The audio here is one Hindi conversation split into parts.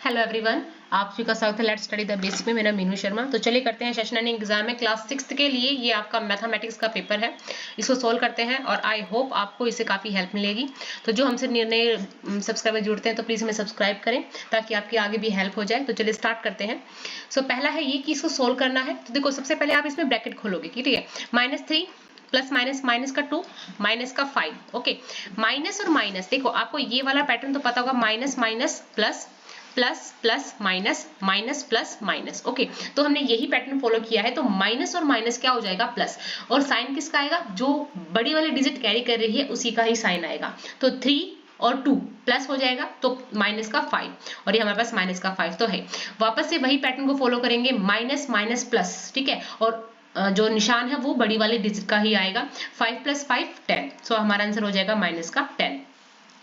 हेलो एवरीवन, आप सभी का स्वागत है लेट्स स्टडी द बेसिक में। मेरा मीनू शर्मा। तो चलिए करते हैं सेशन एंड एग्जाम में क्लास 6 के लिए ये आपका मैथमेटिक्स का पेपर है, इसको सोल्व करते हैं और आई होप आपको इससे काफ़ी हेल्प मिलेगी। तो जो हमसे नए सब्सक्राइबर जुड़ते हैं तो प्लीज़ हमें सब्सक्राइब करें ताकि आपकी आगे भी हेल्प हो जाए। तो चलिए स्टार्ट करते हैं। सो पहला है ये कि इसको सोल्व करना है। तो देखो सबसे पहले आप इसमें ब्रैकेट खोलोगे, ठीक है। -3 प्लस माइनस माइनस का 2 माइनस का 5। ओके, माइनस और माइनस देखो आपको ये वाला पैटर्न तो पता होगा, minus minus plus plus plus minus minus plus minus. Okay, तो हमने यही पैटर्न फॉलो किया है। तो माइनस और माइनस क्या हो जाएगा, प्लस, और साइन किसका आएगा, जो बड़ी वाली डिजिट कैरी कर रही है उसी का ही साइन आएगा। तो 3 और 2 प्लस हो जाएगा तो माइनस का 5, और ये हमारे पास माइनस का 5 तो है। वापस से वही पैटर्न को फॉलो करेंगे, माइनस माइनस प्लस, ठीक है, और जो निशान है वो बड़ी वाली डिजिट का ही आएगा। 5 + 5 10, सो हमारा आंसर हो जाएगा माइनस का 10।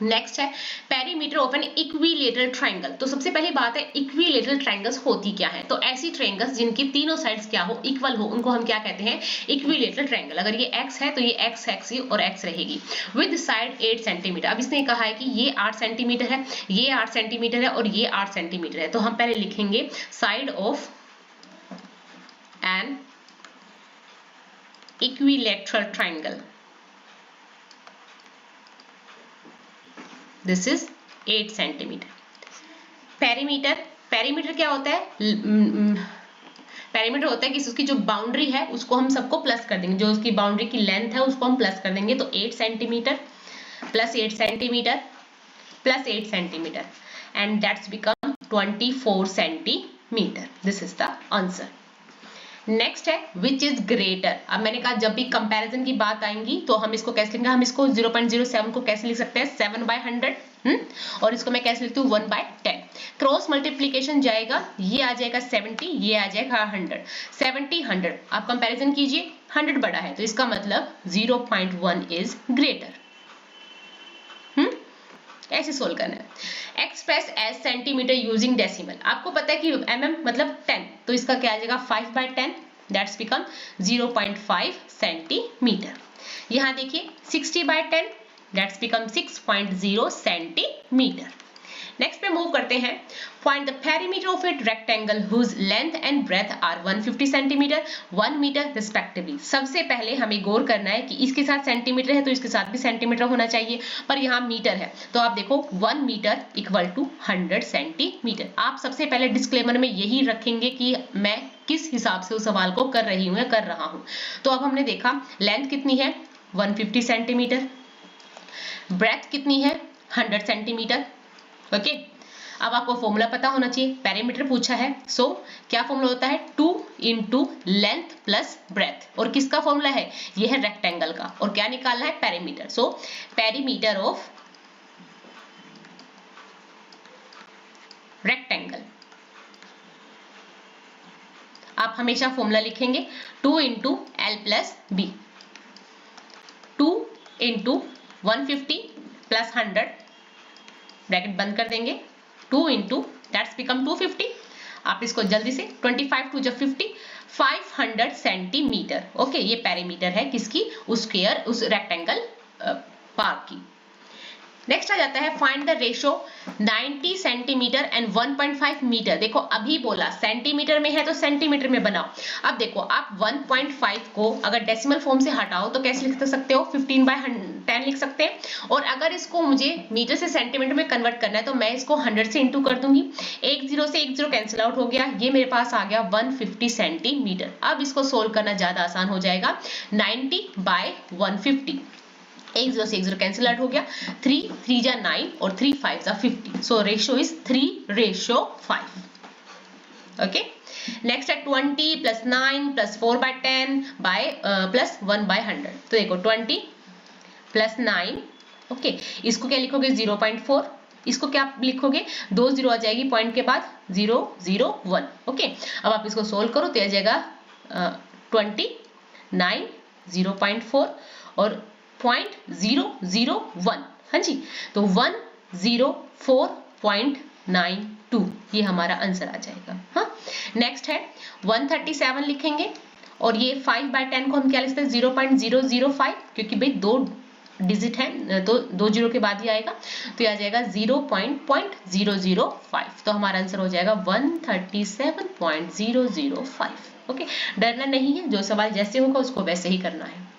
नेक्स्ट है perimeter of an equilateral triangle. तो सबसे पहली बात है इक्विलेटरल ट्रायंगल्स होती क्या है। तो ऐसी ट्रायंगल्स जिनकी तीनों साइड्स क्या हो, इक्वल हो, उनको हम क्या कहते हैं, इक्विलेटरल ट्रायंगल। अगर ये x है तो ये x एक्स और x रहेगी विद साइड 8 सेंटीमीटर। अब इसने कहा है कि ये 8 सेंटीमीटर है, ये 8 सेंटीमीटर है और ये 8 सेंटीमीटर है। तो हम पहले लिखेंगे side of an equilateral triangle, this is 8 centimetre. Perimeter, perimeter क्या होता है, पेरीमीटर होता है कि उसकी जो बाउंड्री है उसको हम सबको प्लस कर देंगे, जो उसकी बाउंड्री की लेंथ है उसको हम प्लस कर देंगे। तो 8 centimetre plus 8 centimetre plus 8 centimetre and that's become 24 centimetre. This is the answer. Next है विच इज ग्रेटर। अब मैंने कहा जब भी कंपैरिजन की बात आएंगी तो हम इसको कैसे लिखेंगे, हम इसको 0.07 को कैसे लिख सकते हैं, 7/100, और इसको मैं कैसे लिखती हूँ, 1/10। क्रॉस मल्टीप्लीकेशन जाएगा, ये आ जाएगा 70, ये आ जाएगा 100, 70 100। आप कंपैरिजन कीजिए, 100 बड़ा है तो इसका मतलब 0.1 इज ग्रेटर। ऐसे सोल्व करना है। Express as centimeter using decimal. आपको पता है कि mm मतलब 10, तो इसका क्या आ जाएगा 5/10, दैट्स बिकम 0.5 सेंटीमीटर। यहाँ देखिए 60/10, दैट्स बिकम 6.0 सेंटीमीटर। नेक्स्ट पे मूव करते हैं। Find the perimeter of it rectangle whose length and breadth are 150 centimeter 1 meter respectively. सबसे पहले हमें गौर करना है कि इसके साथ सेंटीमीटर है तो इसके साथ भी सेंटीमीटर होना चाहिए, पर यहाँ मीटर है तो आप देखो 1 मीटर इक्वल टू 100 सेंटीमीटर। आप सबसे पहले डिस्क्लेमर में यही रखेंगे कि मैं किस हिसाब से उस सवाल को कर रही हूँ या कर रहा हूँ। तो अब हमने देखा लेंथ कितनी है 150 सेंटीमीटर, ब्रेथ कितनी है 100 सेंटीमीटर। ओके, अब आपको फॉर्मूला पता होना चाहिए, पेरीमीटर पूछा है, सो क्या फॉर्मूला होता है, 2 × लेंथ प्लस ब्रेथ। और किसका फॉर्मूला है, ये है रेक्टेंगल का, और क्या निकालना है, perimeter. So perimeter of rectangle, आप हमेशा फॉर्मूला लिखेंगे 2 × L + B, 2 × 150 + 100, ब्रैकेट बंद कर देंगे, 2 × दैट्स बिकम 250। आप इसको जल्दी से 25 × 2 = 50, 500 सेंटीमीटर। ओके, ये पेरीमीटर है किसकी, उस स्क्वायर, उस रेक्टेंगल पार्ट की। नेक्स्ट आ जाता है find the ratio 90 centimetre and 1.5 metre. देखो अभी बोला सेंटीमीटर में है तो सेंटीमीटर में बनाओ। अब देखो आप 1.5 को अगर डेसिमल फॉर्म से हटाओ तो कैसे लिख सकते हो, 15/10 लिख सकते हैं। और अगर इसको मुझे मीटर से सेंटीमीटर में कन्वर्ट करना है तो मैं इसको 100 से इंटू कर दूंगी, एक 0 से एक 0 कैंसिल आउट हो गया, ये मेरे पास आ गया 150 सेंटीमीटर। अब इसको सोल्व करना ज्यादा आसान हो जाएगा, 90/150, एक 0 से एक 0 कैंसिल आउट हो गया, 3 3 जा 9 और 3 5 जा 50, so ratio is 3:5। Okay, next है 20 + 9 + 4/10 प्लस 1/100। तो देखो 20 + 9, ओके, इसको क्या लिखोगे 0.4, इसको क्या लिखोगे, 2 0 आ जाएगी पॉइंट के बाद, 0 0 1। ओके, अब आप इसको सोल्व करो तो आ जाएगा 20 9 0.4 और 0.001। हाँ जी, तो 104.92 ये हमारा आंसर आ जाएगा। हाँ, नेक्स्ट है 137 लिखेंगे, और ये 5/10 को हम क्या लिखते हैं 0.005, क्योंकि भाई दो डिजिट है तो 2 जीरो के बाद ही आएगा, तो ये आ जाएगा 0.005। तो हमारा आंसर हो जाएगा 137.005। ओके, डरना नहीं है, जो सवाल जैसे होगा उसको वैसे ही करना है।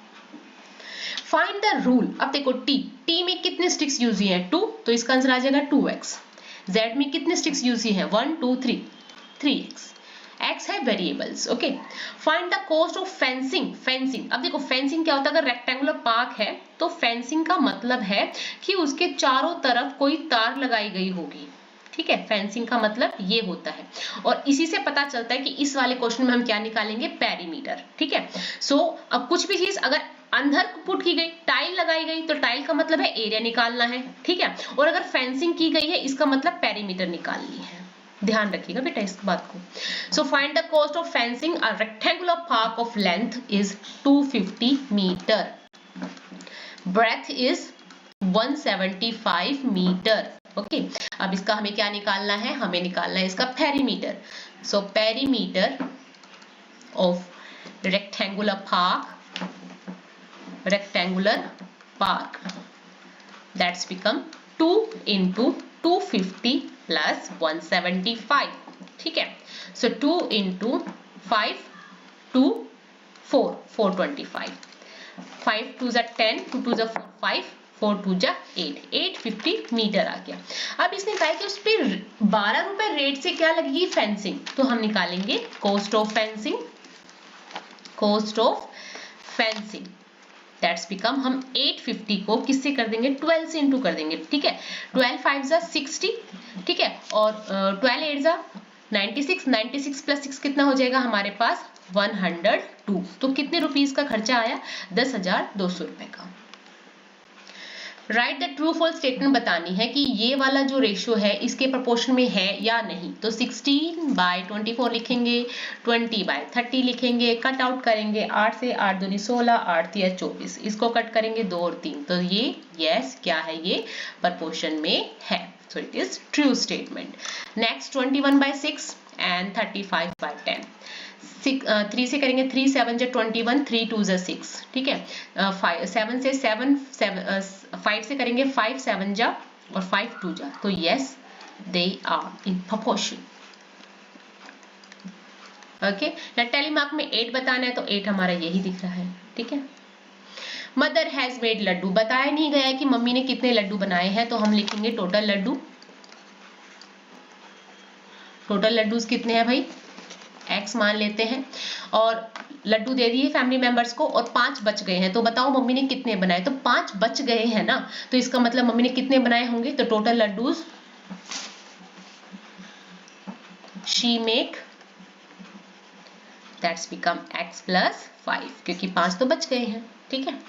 Find the rule. अब देखो टी में कितने स्टिक्स यूज हुए हैं 2, तो इसका आंसर आ जाएगा 2x। z में कितने स्टिक्स यूज हुए हैं 1 2 3, 3x। x है variables. Okay, find the cost of fencing. Fencing, अब देखो फेंसिंग क्या होता है, अगर रेक्टेंगुलर पार्क है तो फेंसिंग का मतलब है कि उसके चारों तरफ कोई तार लगाई गई होगी। ठीक है, फेंसिंग का मतलब ये होता है, और इसी से पता चलता है कि इस वाले क्वेश्चन में हम क्या निकालेंगे, पेरीमीटर। ठीक है, सो अब कुछ भी चीज अगर अंदर पुट की गई, टाइल लगाई गई, तो टाइल का मतलब है एरिया निकालना है। ठीक है, और अगर फेंसिंग की गई है इसका मतलब पेरीमीटर निकालनी है। ध्यान रखिएगा बेटा इस बात को। So find the cost of fencing a rectangular park of length is 250 metre, breadth is 175 metre. Okay, अब इसका हमें क्या निकालना है, हमें निकालना है इसका perimeter. So perimeter of rectangular park that's become 2 into 250 plus 175। ठीक है, so 2 into 5 2 4 425, 5 2 जा 10, 2 2 जा 4 5, 4 2 जा 8, 850 मीटर आ गया। अब इसने कहा कि उस पर 12 रुपए रेट से क्या लगेगी, फेंसिंग। तो हम निकालेंगे cost of fencing, that's become, हम 850 को किससे कर देंगे, 12 से इंटू कर देंगे। ठीक है, 12 5 जा 60, ठीक है, और 12 8 जा 96, 96 प्लस 6 कितना हो जाएगा हमारे पास 102। तो कितने रुपीस का खर्चा आया, 10,200 रुपए का। Write the true false statement बतानी है कि ये वाला जो रेशियो है इसके प्रोपोर्शन में है या नहीं। तो 16/24 लिखेंगे, 20/30 लिखेंगे, कट आउट करेंगे, 8 से 8 दूनी 16, 8 3 24, इसको कट करेंगे 2 और 3, तो ये यस क्या है, ये प्रोपोर्शन में है। So it is true statement. Next 21/6 and 35/10। 3 से करेंगे, 3 7 जा 21, 3 2 जा 6, ठीक है। 7 से 5 से करेंगे, 5 7 जा और 5 2 जा, तो yes they are in proportion. Okay, tally mark में 8 बताना है, तो 8 हमारा यही दिख रहा है। ठीक है, मदर हैज मेड लड्डू, बताया नहीं गया है कि मम्मी ने कितने लड्डू बनाए हैं, तो हम लिखेंगे टोटल लड्डू। टोटल लड्डूज कितने हैं भाई, x मान लेते हैं, और लड्डू दे दिए फैमिली मेंबर्स को और 5 बच गए हैं, तो बताओ मम्मी ने कितने बनाए, तो 5 बच गए हैं ना, तो इसका मतलब मम्मी ने कितने बनाए होंगे, तो total laddoos she make, that's become x plus 5, क्योंकि 5 तो बच गए हैं। ठीक है,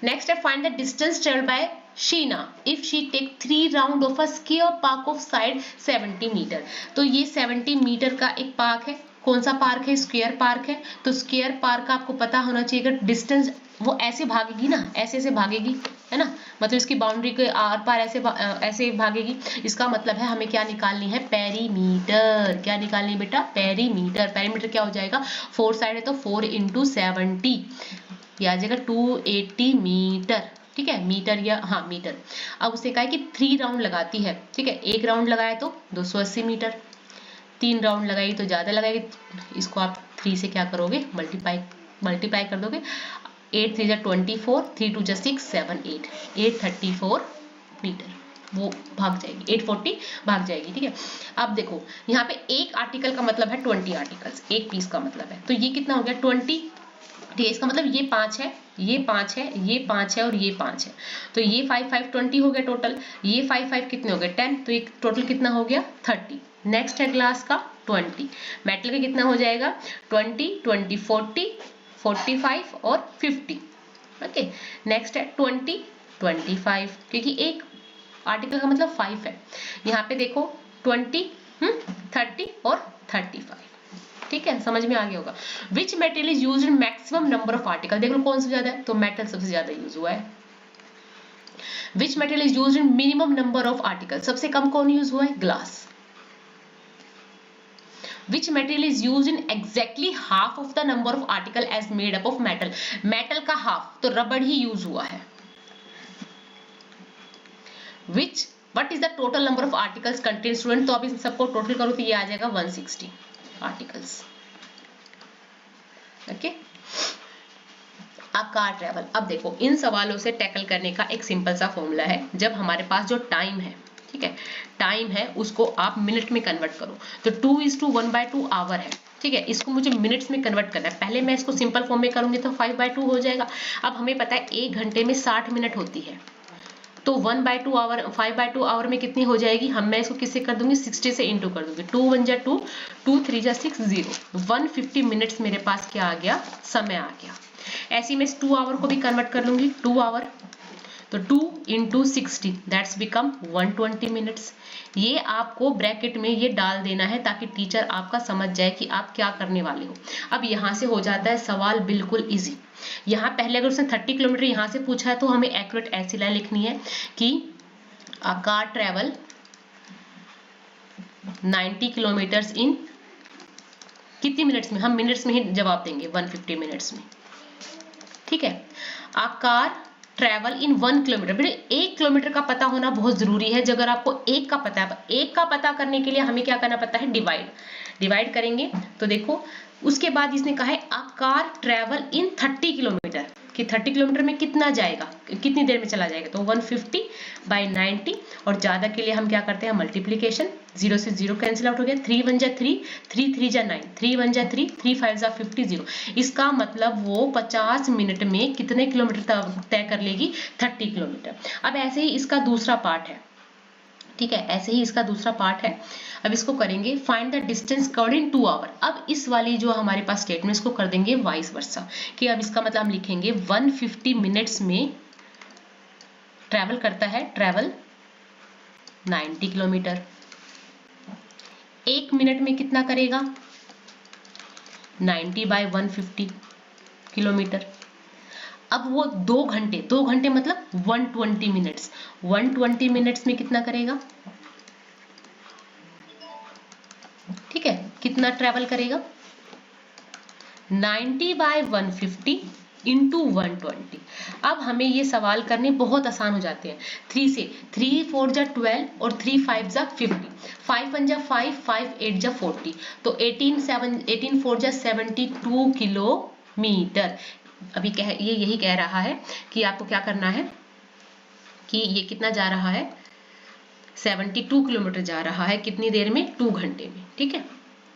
नेक्स्ट है find the distance travelled by Sheena if she take 3 round of a square park of side 70 metre. तो ये 70 मीटर का एक पार्क है, कौन सा पार्क है, स्क्वायर पार्क है। तो स्क्वायर पार्क का आपको पता होना चाहिए, अगर डिस्टेंस वो ऐसे भागेगी ना, ऐसे भागेगी, है ना, मतलब इसकी बाउंड्री के आर पार ऐसे भागेगी। इसका मतलब है हमें क्या निकालनी है, पेरीमीटर। क्या निकालनी है बेटा, पेरीमीटर। पेरीमीटर क्या हो जाएगा, 4 साइड है तो 4 × 70, ये आ जाएगा 280 मीटर। ठीक है, मीटर या हाँ मीटर। अब उसे कहा है कि 3 राउंड लगाती है। ठीक है, 1 राउंड लगाया तो 280 मीटर, 3 राउंड लगाई तो ज्यादा लगाएगी, इसको आप 3 से क्या करोगे, मल्टीप्लाई कर दोगे। 8 3 जा 24, 3 2 जा 6 7 8, 834 मीटर वो भाग जाएगी, 840 भाग जाएगी। ठीक है, अब देखो यहाँ पे एक आर्टिकल का मतलब है 20 आर्टिकल्स, एक पीस का मतलब है, तो ये कितना हो गया 20। ठीक है, इसका मतलब ये 5 है, ये 5 है, ये 5 है और ये 5 है, तो ये 5 5 20 हो गया टोटल। ये 5 5 कितने हो गए 10, तो ये टोटल कितना हो गया 30। नेक्स्ट है ग्लास का 20, मेटल का कितना हो जाएगा 20 20 40 45 और 50। ओके, नेक्स्ट है 20 25, क्योंकि एक आर्टिकल का मतलब 5 है। यहाँ पे देखो 20 30 और 35। ठीक है, समझ में आ गया होगा। Which material is used in maximum number of article, देख लो कौन सा ज्यादा है, तो मेटल सबसे ज्यादा यूज हुआ है। Which material is used in minimum number of article, सबसे कम कौन यूज हुआ है, glass. Which material is used in exactly half of the number of article as made up of metal, metal का हाफ तो रबड़ ही यूज हुआ है। Which what is the total number of articles contain student. तो अब इन सबको टोटल करो तो ये आ जाएगा 160 आर्टिकल्स। ओके, अब कार ट्रेवल। अब देखो इन सवालों से टैकल करने का एक सिंपल सा फॉर्मूला है। जब हमारे पास जो टाइम है, ठीक है, टाइम है उसको आप मिनट में कन्वर्ट करो। तो 2:1/2 आवर है, ठीक है, इसको मुझे मिनट्स में कन्वर्ट करना है। पहले मैं इसको सिंपल फॉर्म में करूंगी तो 5/2 हो जाएगा। अब हमें पता है 1 घंटे में 60 मिनट होती है, तो 1/2 आवर 5/2 आवर में कितनी हो जाएगी, मैं इसको किससे कर दूंगी, 60 से इंटू कर दूंगी। 2 1 जा 2, 2 3 जा 6, 0, 150 मिनट्स मेरे पास क्या आ गया, समय आ गया। ऐसे ही मैं इस 2 आवर को भी कन्वर्ट कर लूंगी, 2 आवर, तो 2 इंटू 60 दैट्स बिकम 120 मिनट्स। ये आपको ब्रैकेट में ये डाल देना है ताकि टीचर आपका समझ जाए कि आप क्या करने वाले हो। अब यहाँ से हो जाता है सवाल बिल्कुल इजी। यहाँ पहले अगर उसने 30 किलोमीटर यहाँ से पूछा है तो हमें एक्यूरेट ऐसी लाइन लिखनी है कि अ कार ट्रेवल 90 किलोमीटर्स इन कितनी मिनट्स में, हम मिनट्स में ही जवाब देंगे, 150 मिनट्स में, ठीक है। A car travel in 1 kilometre, बेटे 1 किलोमीटर का पता होना बहुत जरूरी है। अगर आपको 1 का पता है, 1 का पता करने के लिए हमें क्या करना पड़ता है, डिवाइड करेंगे। तो देखो उसके बाद इसने कहा है a car travel in 30 kilometre, कि 30 किलोमीटर में कितना जाएगा, कितनी देर में चला जाएगा, तो 150/90। और ज्यादा के लिए हम क्या करते हैं, मल्टीप्लीकेशन, 0 से 0 कैंसिल आउट हो गया, 3 1 जा 3, 3 3 जा 9, 3 1 जा 3, 3 5 जा 50, 0। इसका मतलब वो 50 मिनट में कितने किलोमीटर तय कर लेगी, 30 किलोमीटर। अब ऐसे ही इसका दूसरा पार्ट है, ठीक है, ऐसे ही इसका दूसरा पार्ट है। अब इसको करेंगे find the distance covered in 2 hour. अब इस वाली जो हमारे पास स्टेटमेंट, इसको कर देंगे वाइस वर्सा, कि अब इसका मतलब हम लिखेंगे 150 मिनट्स में ट्रैवल करता है, ट्रैवल 90 किलोमीटर। 1 मिनट में कितना करेगा, 90/150 किलोमीटर। अब वो 2 घंटे मतलब 120 मिनट्स, 120 मिनट्स में कितना करेगा, ठीक है, कितना ट्रैवल करेगा, 90/150 इंटू 120। अब हमें ये सवाल करने बहुत आसान हो जाते हैं। 3 से 3 4 जा 12 और 3 5 जा 50, 5 1 जा 5, 5 8 जा 40, तो 18 4 जा 72 किलोमीटर। अभी ये यही कह रहा है कि आपको क्या करना है, कि ये कितना जा रहा है, 72 किलोमीटर जा रहा है, कितनी देर में, 2 घंटे में, ठीक है,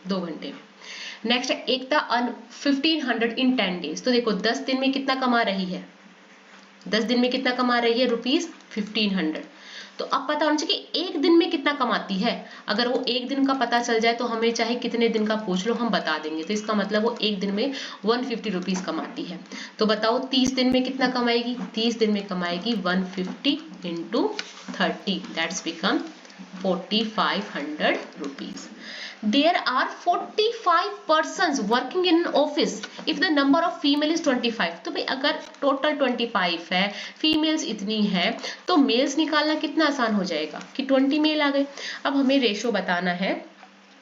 2 घंटे में। नेक्स्ट एकता अर्न 1500 इन 10 डेज। तो देखो 10 दिन में कितना कमा रही है, 10 दिन में कितना कमा रही है, ₹1500। तो अब पता होना चाहिए कि एक दिन में कितना कमाती है। अगर वो एक दिन का पता चल जाए तो हमें चाहे कितने दिन का पूछ लो हम बता देंगे। तो इसका मतलब वो एक दिन में 150 रुपीज कमाती है। तो बताओ 30 दिन में कितना कमाएगी, 30 दिन में कमाएगी 150 into 30 that's become 4500 rupees. There are 45 persons working in an office if the number of female is 25। तो भाई अगर टोटल 25 है, फीमेल्स इतनी है, तो मेल्स निकालना कितना आसान हो जाएगा कि 20 मेल आ गए। अब हमें रेशो बताना है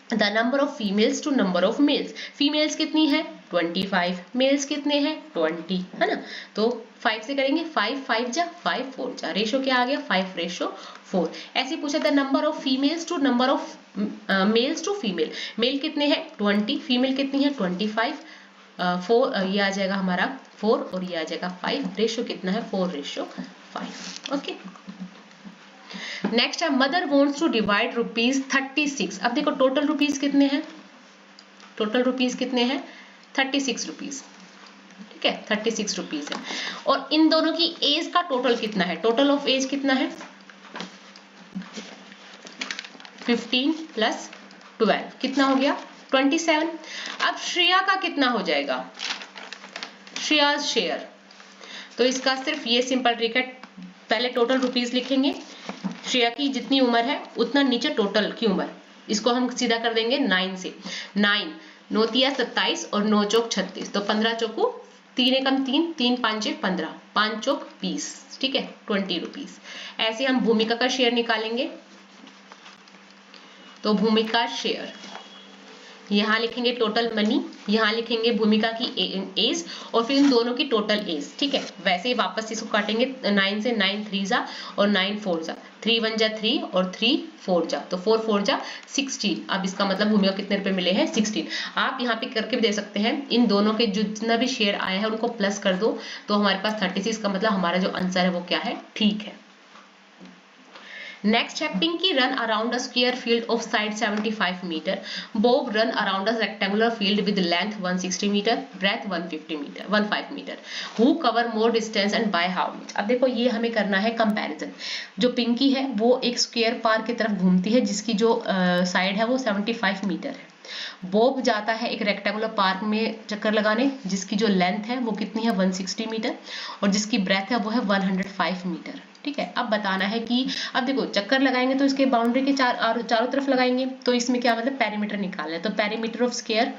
the number of females to number of males. Females कितनी है 25, मेल्स कितने हैं 20, है ना। तो 5 से करेंगे, 5 5 जा 5 4 जा, रेशो क्या आ गया 5:4। ऐसे पूछा the number of females to number of males to female. Male कितने हैं 20, फीमेल कितनी है 25, 4 ये आ जाएगा हमारा 4 और ये आ जाएगा 5, रेशो कितना है 4:5। ओके, नेक्स्ट है मदर वॉन्ट्स टू डिवाइड ₹36। अब देखो टोटल रुपीज कितने हैं, टोटल रुपीज कितने हैं 36 रुपीज, ठीक है 36 रुपीज है। और इन दोनों की एज का टोटल कितना है, टोटल ऑफ एज कितना है 15 + 12 कितना हो गया 27। अब श्रेया का कितना हो जाएगा, श्रेयाज शेयर। तो इसका सिर्फ ये सिंपल ट्रिक है, पहले टोटल रुपीज लिखेंगे, श्रेया की जितनी उम्र है उतना नीचे टोटल की उम्र, इसको हम सीधा कर देंगे 9 से। 9 9 तिया 27 और 9 चौक 36, तो 15 चौको 3 एकम 3, 3 5 15, 5 चौक 20, ठीक है 20 रुपीज। ऐसे हम भूमिका का शेयर निकालेंगे, तो भूमिका शेयर यहाँ लिखेंगे टोटल मनी, यहाँ लिखेंगे भूमिका की एज और फिर इन दोनों की टोटल एज। ठीक है, वैसे ही वापस इसको काटेंगे 9 से, 9 3 जा और 9 4 जा, 3 1 जा 3 और 3 4 जा, तो 4 4 जा 16। अब इसका मतलब भूमिका कितने रुपए मिले हैं 16। आप यहाँ पे करके भी दे सकते हैं, इन दोनों के जितना भी शेयर आया है उनको प्लस कर दो तो हमारे पास 36 का मतलब हमारा जो आंसर है वो क्या है, ठीक है। Next है Pinky run around a square field of side 75 meter. Bob run around a rectangular field with length 160 meter, breadth 15 meter. Who cover more distance and by how much? अब देखो ये हमें करना है कंपैरिजन। जो पिंकी है वो एक स्क्वायर पार्क की तरफ घूमती है जिसकी जो साइड है वो 75 मीटर है। बॉब जाता है एक रेक्टेंगुलर पार्क में चक्कर लगाने जिसकी जो लेंथ है वो कितनी है 160 मीटर और जिसकी ब्रेथ है वो है 105 मीटर। ठीक है, अब बताना है कि अब देखो चक्कर लगाएंगे तो इसके बाउंड्री के चारों तरफ लगाएंगे, तो इसमें क्या मतलब पेरीमीटर निकालना है। तो पेरीमीटर ऑफ स्क्वायर,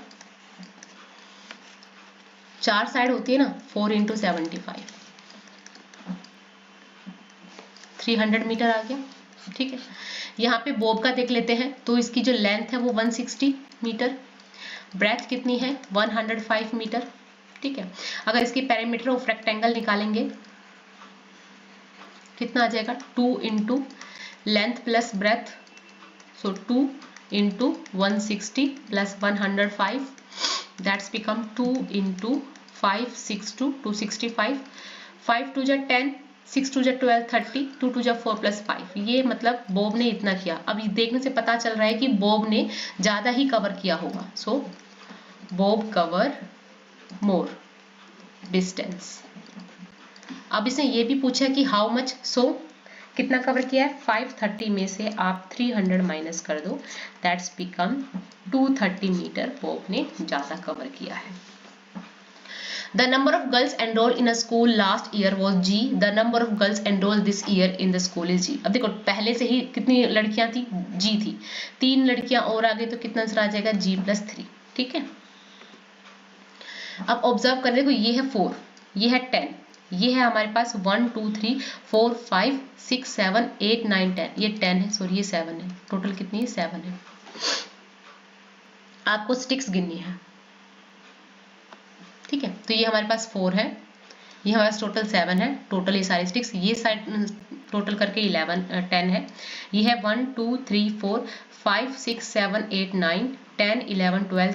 चार साइड होती है ना, 4 × 75, 300 मीटर आ गया। ठीक है, यहाँ पे बॉब का देख लेते हैं, तो इसकी जो लेंथ है वो 160 मीटर, ब्रेथ कितनी है 105 मीटर। ठीक है, अगर इसकी पेरीमीटर ऑफ रेक्टेंगल निकालेंगे कितना आ जाएगा, 2 × length plus breadth, so 2 × 160 plus 105, that's become 2 × 5 6 2 265, 5 2 जा 10, 6 2 जा 12 30, 2 2 जा 4 + 5। ये मतलब बॉब ने इतना किया। अब देखने से पता चल रहा है कि बॉब ने ज्यादा ही कवर किया होगा, सो बॉब कवर मोर डिस्टेंस। अब इसने ये भी पूछा कि हाउ मच, सो कितना कवर किया है 530 में से आप 300 माइनस कर दो, दैट्स बिकम 230 मीटर बॉब ने ज्यादा कवर किया है। The number of girls enrolled in a school last year was G. The number of girls enrolled this year in the school is G. अब देखो पहले से ही कितनी लड़कियां थी, G थी, 3 लड़कियां और आ गई तो कितना आंसर आ जाएगा G + 3। ठीक है, अब ऑब्जर्व कर देखो ये है 4, ये है 10, ये है हमारे पास 1 2 3 4 5 6 7 8 9 10, ये 10 है, सॉरी ये 7 है, टोटल कितनी है 7 है। आपको स्टिक्स गिननी है। ठीक है, तो ये हमारे पास 4 है, ये हमारे पास टोटल 7 है, टोटल ये सारे स्टिक्स, ये साइड टोटल करके 10 है। ये है 1 2 3 4 5 6 7 8 9 10 11 12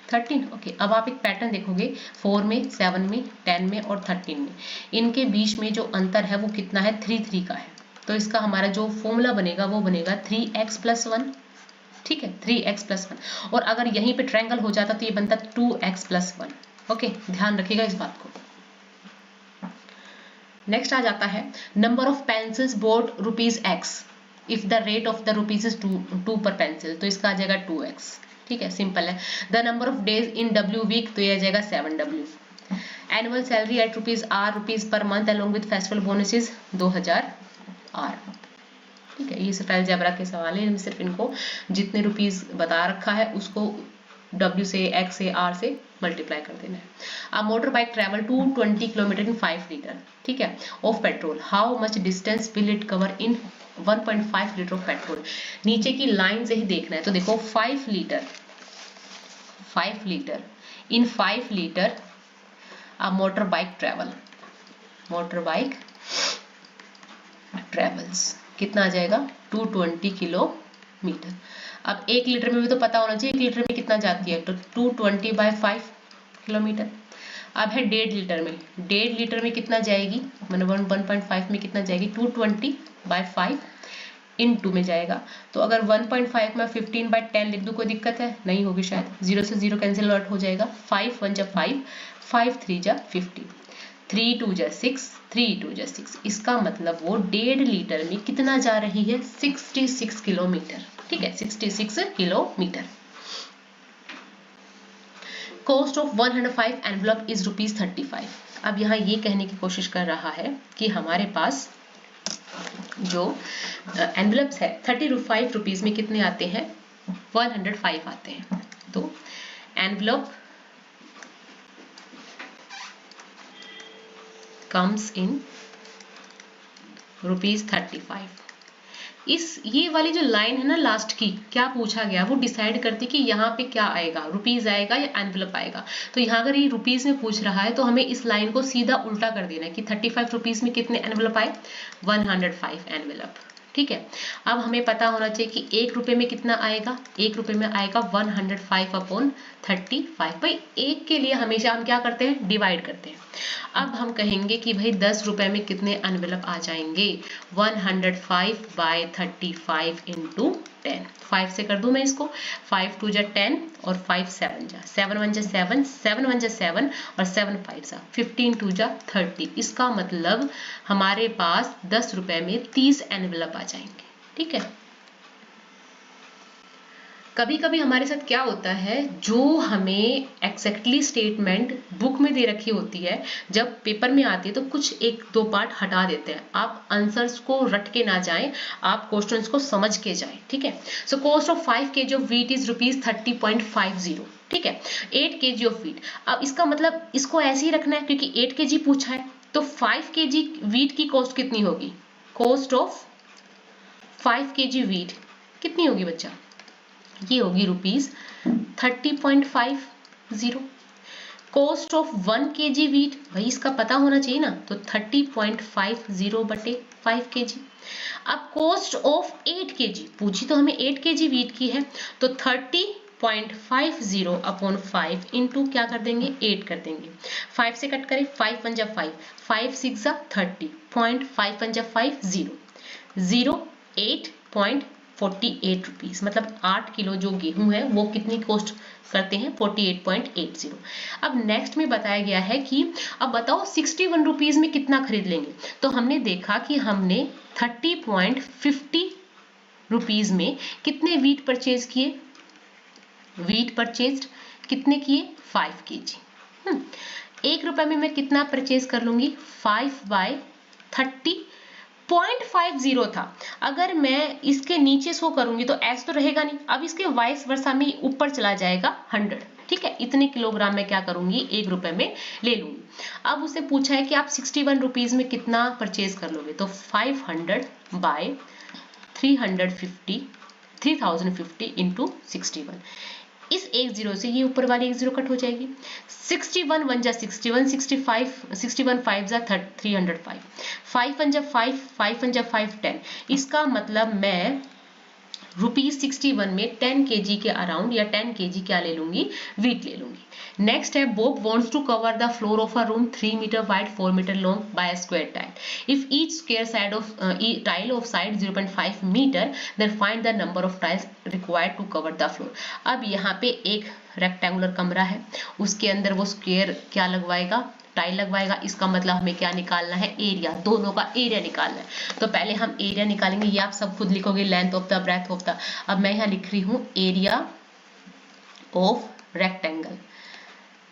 13। ओके, अब आप एक पैटर्न देखोगे 4 में 7 में 10 में और 13 में, इनके बीच में जो अंतर है वो कितना है 3 3 का है। तो इसका हमारा जो फॉर्मूला बनेगा वो बनेगा 3x + 1। ठीक है, 3x + 1, और अगर यहीं पे ट्रायंगल हो जाता तो ये बनता 2x + 1। ओके, ध्यान रखिएगा इस बात को। नेक्स्ट आ जाता है number of pencils board ₹X if the rate of the rupees is 2 पर पेंसिल, तो इसका आ जाएगा 2x। ठीक है, सिंपल है। The number of days in W week, तो ये आ जाएगा 7W। Annual salary at ₹R per month along with festival bonuses 2000 R। ठीक है, ये स्टाइल जबरा के सवाल है, सिर्फ इनको जितने रुपीज बता रखा है उसको W से X से R से मल्टीप्लाई कर देना है। A motor bike travel 220 kilometre in 5 litre, ठीक है, of petrol, how much distance will it cover in 1.5 litre of petrol. नीचे की लाइन से ही देखना है, तो देखो 5 litre in 5 litre a motor bike travels कितना आ जाएगा 220 किलोमीटर। अब 1 लीटर में भी तो पता होना चाहिए 1 लीटर में कितना जाती है, तो 220/5 किलोमीटर। अब है 1.5 लीटर में, 1.5 लीटर में कितना जाएगी, मतलब 1.5 में कितना जाएगी, 220/5 इन 2 में जाएगा। तो अगर 1.5 में 15/10 लिख दूँ कोई दिक्कत है, नहीं होगी शायद, 0 से 0 कैंसिल आउट हो जाएगा, 5 1 जा 5, 5 3 जा 50, 3 2 जा 6, 3 2 जा 6। इसका मतलब वो 1.5 लीटर में कितना जा रही है 66 किलोमीटर। ठीक है, 66 kilometre. Cost of 105 envelope is ₹35। अब यहाँ ये कहने की कोशिश कर रहा है कि हमारे पास जो एनवलप्स है 35 रुपीज में कितने आते हैं 105 आते हैं। तो एनवलप comes in ₹35, ये वाली जो लाइन है ना लास्ट की, क्या पूछा गया वो डिसाइड करती कि यहाँ पे क्या आएगा, रुपीज आएगा या एनवेलप आएगा। तो यहाँ अगर ये रुपीज में पूछ रहा है तो हमें इस लाइन को सीधा उल्टा कर देना है कि 35 रुपीज में कितने एनवेलप आए, 105 एनवेलप। ठीक है, अब हमें पता होना चाहिए कि 1 रुपए में कितना आएगा, 1 रुपए में आएगा 105 अपॉन 35। भाई एक के लिए हमेशा हम क्या करते हैं, डिवाइड करते हैं। अब हम कहेंगे कि भाई 10 रुपए में कितने एनवेलप आ जाएंगे, 105 बाय 35 इंटू 10। 5 से कर दूं मैं इसको, 5 2 जा 10 और 5 7 जा 7 1 जा 7 7 1 जा 7 और 7 5 जा 15 2 जा 30। इसका मतलब हमारे पास 10 रुपए में 30 एनवेलप आ जाएंगे। ठीक है, कभी कभी हमारे साथ क्या होता है, जो हमें एक्जैक्टली स्टेटमेंट बुक में दे रखी होती है, जब पेपर में आती है तो कुछ एक दो पार्ट हटा देते हैं। आप आंसर्स को रट के ना जाएं, आप क्वेश्चंस को समझ के जाएं। ठीक है, so cost of 5 kg of wheat is ₹30.50। ठीक है, 8 kg ऑफ व्हीट। अब इसका मतलब इसको ऐसे ही रखना है क्योंकि 8 kg पूछा है, तो 5 kg व्हीट की कॉस्ट कितनी होगी, कॉस्ट ऑफ 5 kg व्हीट कितनी होगी बच्चा, ये होगी ₹30.50। कॉस्ट ऑफ 1 kg व्हीट, भाई इसका पता होना चाहिए ना, तो 30.50 बटे 5 kg। अब कॉस्ट ऑफ 8 kg पूछी तो हमें 8 kg व्हीट की है, तो 30.50 अपॉन 5 इंटू क्या कर देंगे, 8 कर देंगे। 5 से कट करें, 5 1 जा 5, 5 6 जा 30, 0.5 1 जा 5 0 0 8.48 रुपीज। मतलब 8 किलो जो गेहूं है वो कितनी कॉस्ट करते हैं, 48.80। अब नेक्स्ट में बताया गया है कि अब बताओ 61 रुपीज में कितना खरीद लेंगे। तो हमने देखा कि हमने 30.50 रुपीज में कितने व्हीट परचेज किए, व्हीट परचेज कितने किए, 5 kg। 1 रुपए में मैं कितना परचेज कर लूंगी, 5 बाय 30.50 था। अगर मैं इसके नीचे शो करूंगी तो एस तो रहेगा नहीं, अब इसके वाइस वर्सा में ऊपर चला जाएगा 100। ठीक है, इतने किलोग्राम में क्या करूंगी, 1 रुपए में ले लूंगी। अब उसे पूछा है कि आप 61 रुपीज में कितना परचेज कर लोगे, तो 500 बाय 3050 इंटू 61। इस एक जीरो से ये ऊपर वाली एक जीरो कट हो जाएगी। 61 1 जा 61, 65 61 5 जा 305, 5 1 जा 5, 5 1 जा 5 10। इसका मतलब मैं ₹61 में 10 kg के अराउंड या 10 kg क्या ले लूंगी, व्हीट ले लूंगी। नेक्स्ट है, Bob wants to cover the floor of a room 3 meter wide 4 meter long by a square tile. If each square side of tile of side 0.5 meter, then find the number of tiles required to cover the floor. अब यहाँ पे एक रेक्टेंगुलर कमरा है, उसके अंदर वो स्क्वायर क्या लगवाएगा, टाइल लगवाएगा। इसका मतलब हमें क्या निकालना है, एरिया, दोनों का एरिया निकालना है। तो पहले हम एरिया निकालेंगे, ये आप सब खुद लिखोगे, length of the, breadth of the. अब मैं यहाँ लिख रही हूँ area of rectangle.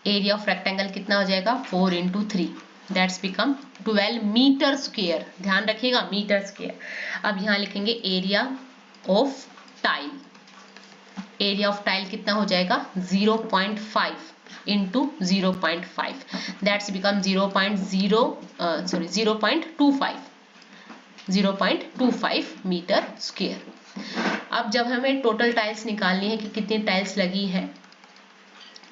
Area of rectangle कितना हो जाएगा, 4 into 3, that's become 12 metre square. ध्यान रखिएगा, मीटर स्क्वायर। अब यहाँ लिखेंगे area of tile. Area of tile कितना हो जाएगा, 0.5 into 0.5, that's become 0.25 metre square. अब जब हमें टोटल टाइल्स निकालनी है कि कितनी टाइल्स लगी है,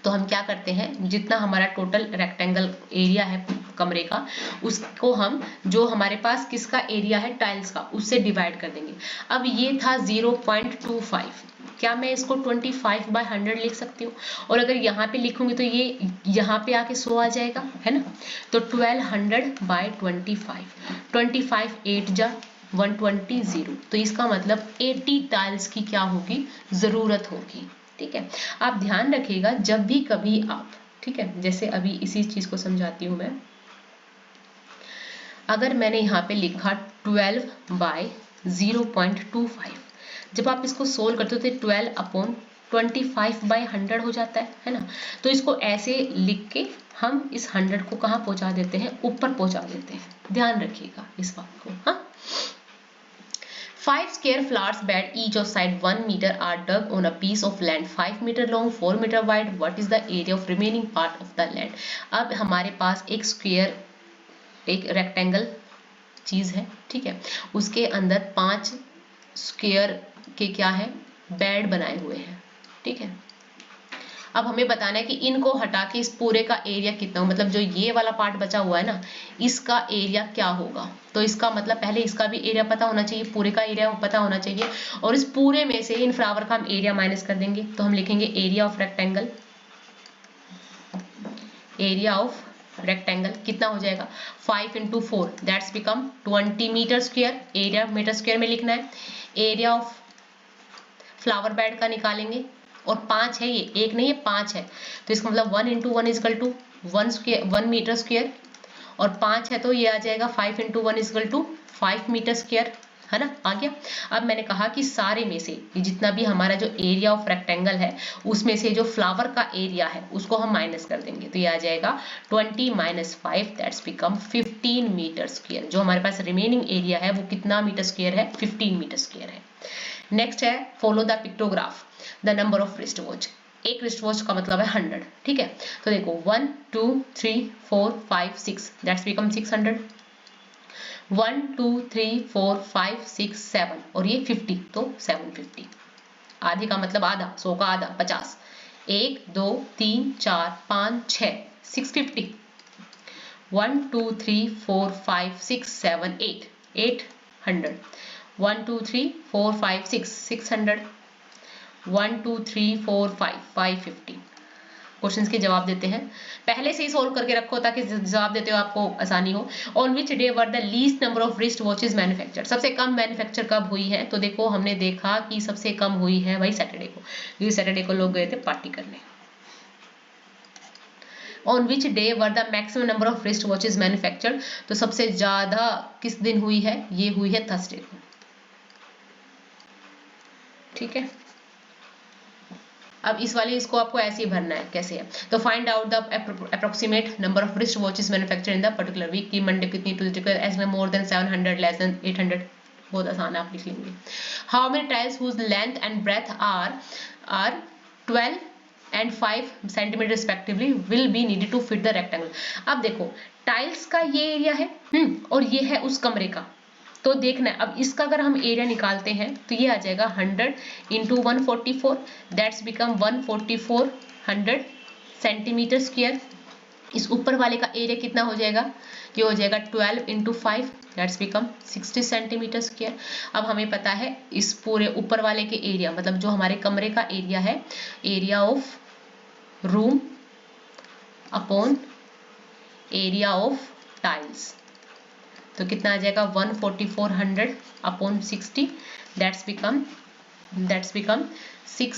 तो हम क्या करते हैं, जितना हमारा टोटल रेक्टेंगल एरिया है कमरे का, उसको हम जो हमारे पास किसका एरिया है, टाइल्स का, उससे डिवाइड कर देंगे। अब ये था 0.25, क्या मैं इसको 25 बाय 100 लिख सकती हूँ, और अगर यहाँ पे लिखूंगी तो ये यहाँ पे आके 100 आ जाएगा, है ना। तो 1200 बाय 25 8 जा 120 0, तो इसका मतलब 80 टाइल्स की क्या होगी, जरूरत होगी। ठीक है, आप ध्यान रखिएगा जब भी कभी आप, ठीक है, जैसे अभी इसी चीज को समझाती हूँ मैं। अगर मैंने यहाँ पे लिखा 12 बाय 0.25, जब आप इसको सोल्व करते हो तो 12 अपॉन 25 बाय 100 हो जाता है ना। तो इसको ऐसे लिख के हम इस 100 को कहाँ पहुंचा देते हैं, ऊपर पहुंचा देते हैं। ध्यान रखिएगा इस बात को। हाँ, 5 square flowers bed each of side 1 meter are dug on a piece of land 5 meter long 4 meter wide. What is the area of remaining part of the land? अब हमारे पास एक स्क्वायर, एक रेक्टेंगल चीज है, ठीक है, उसके अंदर 5 स्क्वायर के क्या है, बेड बनाए हुए हैं। ठीक है, अब हमें बताना है कि इनको हटा के इस पूरे का एरिया कितना हो, मतलब जो ये वाला पार्ट बचा हुआ है ना, इसका एरिया क्या होगा। तो इसका मतलब पहले इसका भी एरिया पता होना चाहिए, पूरे का एरिया पता होना चाहिए, और इस पूरे में से इन फ्लावर का हम एरिया माइनस कर देंगे। तो हम लिखेंगे area of rectangle, area of rectangle कितना हो जाएगा 5 × 4 that's become 20 metre square. Area metre square में लिखना है। एरिया ऑफ फ्लावर बेड का निकालेंगे, और 5 है, ये एक नहीं है 5 है, तो इसका मतलब 1 × 1 = 1 स्क्वायर, 1 मीटर स्क्वायर, और 5 है तो ये आ जाएगा 5 × 1 = 5 मीटर स्क्वायर, है ना, आ गया। अब मैंने कहा कि सारे में से जितना भी हमारा जो एरिया ऑफ रेक्टेंगल है उसमें से जो फ्लावर का एरिया है उसको हम माइनस कर देंगे, तो ये आ जाएगा 20 - 5 दैट्स बिकम 15 मीटर स्क्वायर। जो हमारे पास रिमेनिंग एरिया है वो कितना मीटर स्क्वायर है, 15 मीटर स्क्वायर है। नेक्स्ट है follow the pictograph the number of wrist watch. एक रिस्ट वॉच का मतलब है 100। ठीक है, तो देखो 1 2 3 4 5 6 दैट्स बिकम 600। 1 2 3 4 5 6 7 और ये 50 तो 750। आधे का मतलब आधा, 100 का आधा 50। 1 2 3 4 5 6 650। 1 2 3 4 5 6 7 8 800। 1 2 3 4 5 6 600। 1 2 3 4 5 550। क्वेश्चंस के जवाब देते हैं, पहले से ही सोल्व करके रखो ताकि जवाब देते हो आपको आसानी हो। On which day were the least number of wrist watches manufactured. सबसे कम मैन्युफैक्चर कब हुई है, तो देखो हमने देखा कि सबसे कम हुई है भाई सैटरडे को, क्योंकि सैटरडे को लोग गए थे पार्टी करने। On which day were the maximum number of wrist watches manufactured, तो सबसे ज्यादा किस दिन हुई है, ये हुई है थर्सडे को। ठीक है, अब इस वाले इसको आपको ऐसे ही भरना है, कैसे है, तो find out the approximate number of wrist watches manufactured in the particular week की मंडे कितनी, ट्यूसडे एज में मोर देन 700 लेस देन 800। बहुत आसान है, आप लिख लेंगे। How many tiles whose length and breadth are 12 and 5 centimetre respectively will be needed to fit the rectangle. अब देखो टाइल्स का ये एरिया है और ये है उस कमरे का, तो देखना है अब इसका अगर हम एरिया निकालते हैं तो ये आ जाएगा 100 × 144 दैट्स बिकम 14400 सेंटीमीटर स्क्वायर। इस ऊपर वाले का एरिया कितना हो जाएगा, ये हो जाएगा 12 × 5 दैट्स बिकम 60 सेंटीमीटर स्क्वायर। अब हमें पता है इस पूरे ऊपर वाले के एरिया, मतलब जो हमारे कमरे का एरिया है, area of room upon area of tiles, तो कितना आ जाएगा 14400 अपॉन 60 दैट्स बिकम 6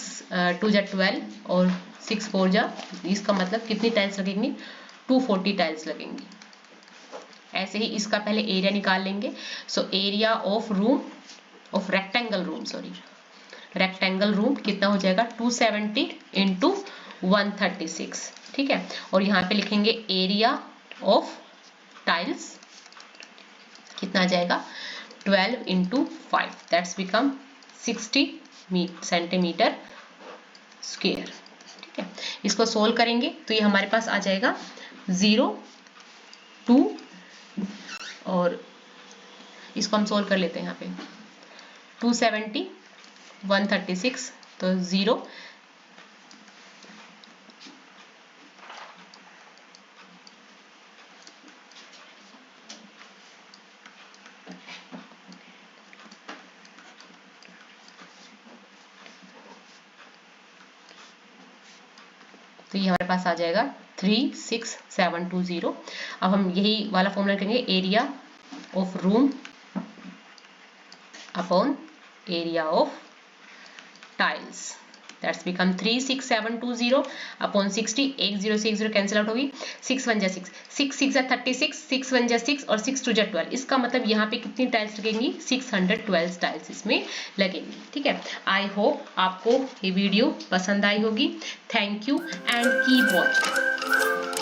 2 जा 12 और 6 4 जा, इसका मतलब कितनी टाइल्स लगेंगी, 240 टाइल्स लगेंगी। ऐसे ही इसका पहले एरिया निकाल लेंगे। So area of room of rectangle room कितना हो जाएगा 270 × 136। ठीक है, और यहाँ पे लिखेंगे एरिया ऑफ टाइल्स कितना आ जाएगा 12 × 5 दैट्स बिकम 60 सेंटीमीटर स्क्वायर। ठीक है, इसको सोल्व करेंगे तो ये हमारे पास आ जाएगा 0 2 और इसको हम सोल्व कर लेते हैं यहाँ पे 270 136 तो 0 तो ये हमारे पास आ जाएगा 36720। अब हम यही वाला फॉर्मूला करेंगे, area of room upon area of tiles that's become 36720 upon 60। एक 0 से एक 0 कैंसिल आउट होगी, 6 1 जा 6 6 6 जा 36 6 1 जा 6 और 6 2 जा 12। इसका मतलब यहाँ पे कितनी टाइल्स लगेंगी 612 टाइल्स इसमें लगेंगी। ठीक है, आई होप आपको ये वीडियो पसंद आई होगी। Thank you and keep watching.